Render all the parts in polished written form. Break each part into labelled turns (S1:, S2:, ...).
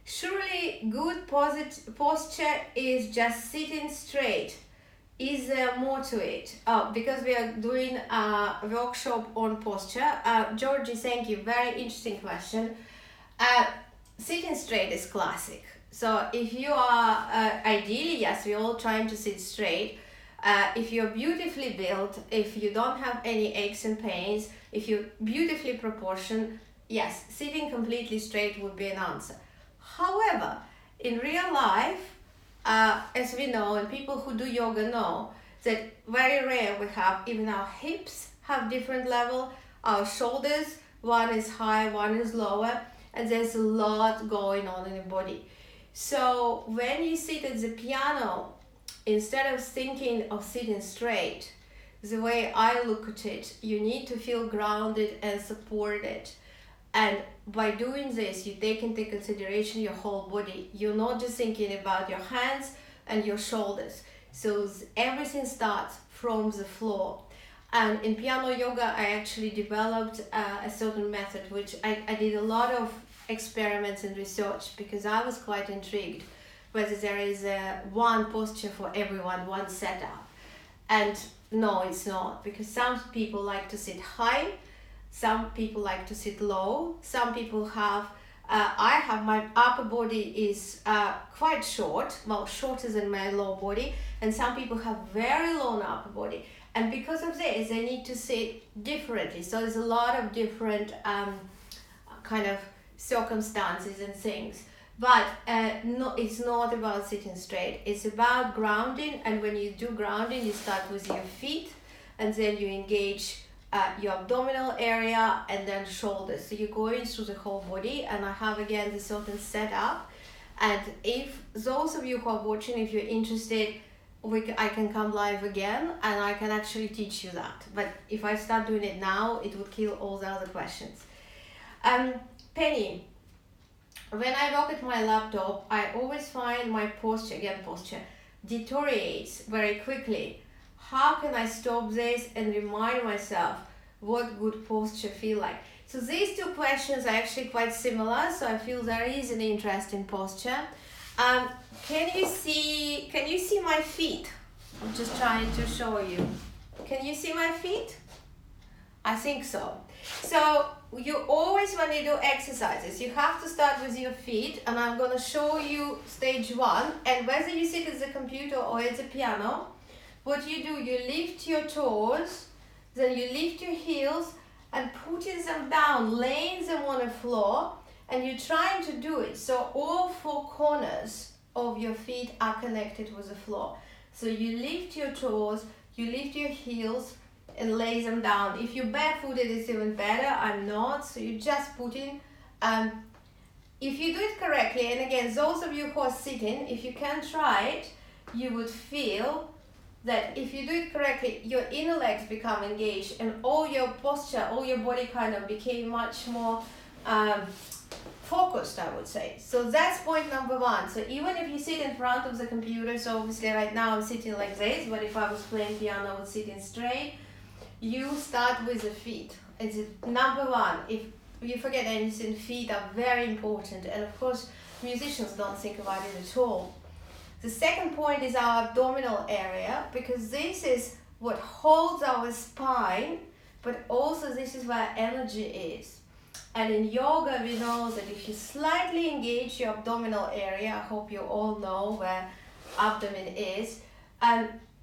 S1: Surely good posture is just sitting straight. Is there more to it? Because we are doing a workshop on posture. Georgie, thank you. Very interesting question. Sitting straight is classic. So if you are, ideally, yes, we're all trying to sit straight. If you're beautifully built, if you don't have any aches and pains, if you're beautifully proportioned, yes, sitting completely straight would be an answer. However, in real life, as we know, and people who do yoga know, that very rare we have even our hips have different level, our shoulders, one is high, one is lower, and there's a lot going on in the body. So when you sit at the piano, instead of thinking of sitting straight, the way I look at it, you need to feel grounded and supported. And by doing this, you take into consideration your whole body. You're not just thinking about your hands and your shoulders. So everything starts from the floor. And in piano yoga, I actually developed a certain method, which I did a lot of experiments and research because I was quite intrigued whether there is one posture for everyone, one setup. And no, it's not, because some people like to sit high, some people like to sit low, some people have, I have my upper body is quite short, well, shorter than my lower body, and some people have very long upper body. And because of this, they need to sit differently. So there's a lot of different kind of circumstances and things. But no, it's not about sitting straight. It's about grounding. And when you do grounding, you start with your feet, and then you engage your abdominal area and then shoulders. So you're going through the whole body. And I have again the certain setup. And if those of you who are watching, if you're interested, I can come live again and I can actually teach you that. But if I start doing it now, it would kill all the other questions. Penny, when I work at my laptop, I always find my posture deteriorates very quickly. How can I stop this and remind myself what good posture feel like? So these two questions are actually quite similar, so I feel there is an interest in posture. Can you see my feet? I'm just trying to show you. Can you see my feet? I think so. So you always, when you do exercises, you have to start with your feet, and I'm going to show you stage one. And whether you sit at the computer or at the piano, what you do, you lift your toes, then you lift your heels and putting them down, laying them on the floor, and you're trying to do it so all four corners of your feet are connected with the floor. So you lift your toes, you lift your heels and lay them down. If you're barefooted, it's even better. I'm not, so you just put in. If you do it correctly, and again, those of you who are sitting, if you can try it, you would feel that if you do it correctly, your inner legs become engaged and all your posture, all your body kind of became much more focused, I would say. So that's point number one. So even if you sit in front of the computer, so obviously right now I'm sitting like this, but if I was playing piano, I would sit in straight. You start with the feet. It's number one. If you forget anything, feet are very important. And of course, musicians don't think about it at all. The second point is our abdominal area, because this is what holds our spine, but also this is where energy is. And in yoga, we know that if you slightly engage your abdominal area, I hope you all know where abdomen is,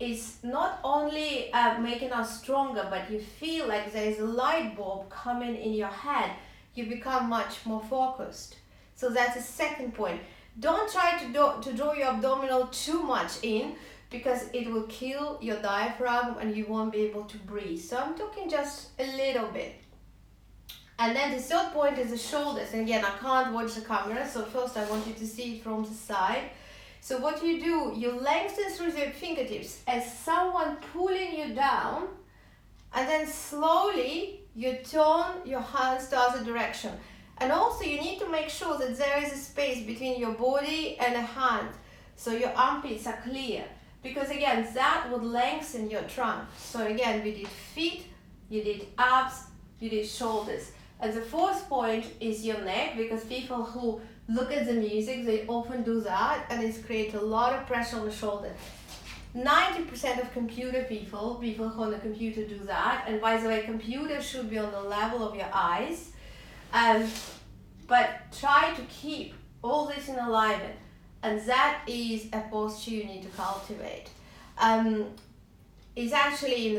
S1: it's not only making us stronger, but you feel like there is a light bulb coming in your head. You become much more focused. So that's the second point. Don't try to draw your abdominal too much in, because it will kill your diaphragm and you won't be able to breathe. So I'm talking just a little bit. And then the third point is the shoulders. And again, I can't watch the camera, so first I want you to see it from the side. So what you do, you lengthen through the fingertips as someone pulling you down, and then slowly you turn your hands the other direction. And also you need to make sure that there is a space between your body and a hand, so your armpits are clear, because again, that would lengthen your trunk. So again, we did feet, you did abs, you did shoulders. And the fourth point is your neck, because people who look at the music, they often do that, and it creates a lot of pressure on the shoulder. 90% of computer people who on the computer do that, and by the way, computer should be on the level of your eyes, but try to keep all this in alignment, and that is a posture you need to cultivate. Is actually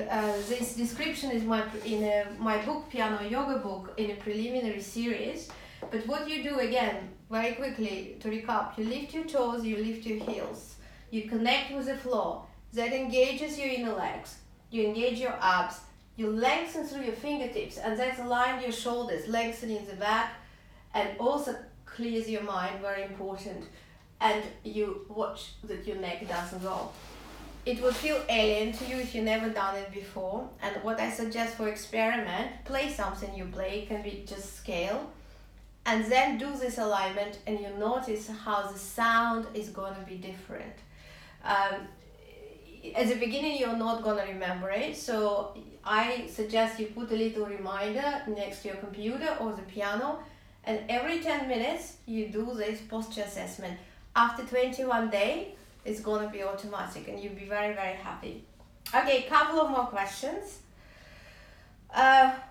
S1: this description is in my book, Piano Yoga book, in a preliminary series. But what you do, again, very quickly to recap, you lift your toes, you lift your heels, you connect with the floor. That engages your inner legs, you engage your abs, you lengthen through your fingertips, and that's aligned your shoulders, lengthening the back, and also clears your mind, very important. And you watch that your neck doesn't go. It would feel alien to you if you've never done it before. And what I suggest for experiment, play something you play, it can be just scale. And then do this alignment, and you notice how the sound is going to be different. At the beginning, you're not going to remember it. So I suggest you put a little reminder next to your computer or the piano. And every 10 minutes, you do this posture assessment. After 21 days, it's going to be automatic, and you'll be very, very happy. Okay, couple of more questions.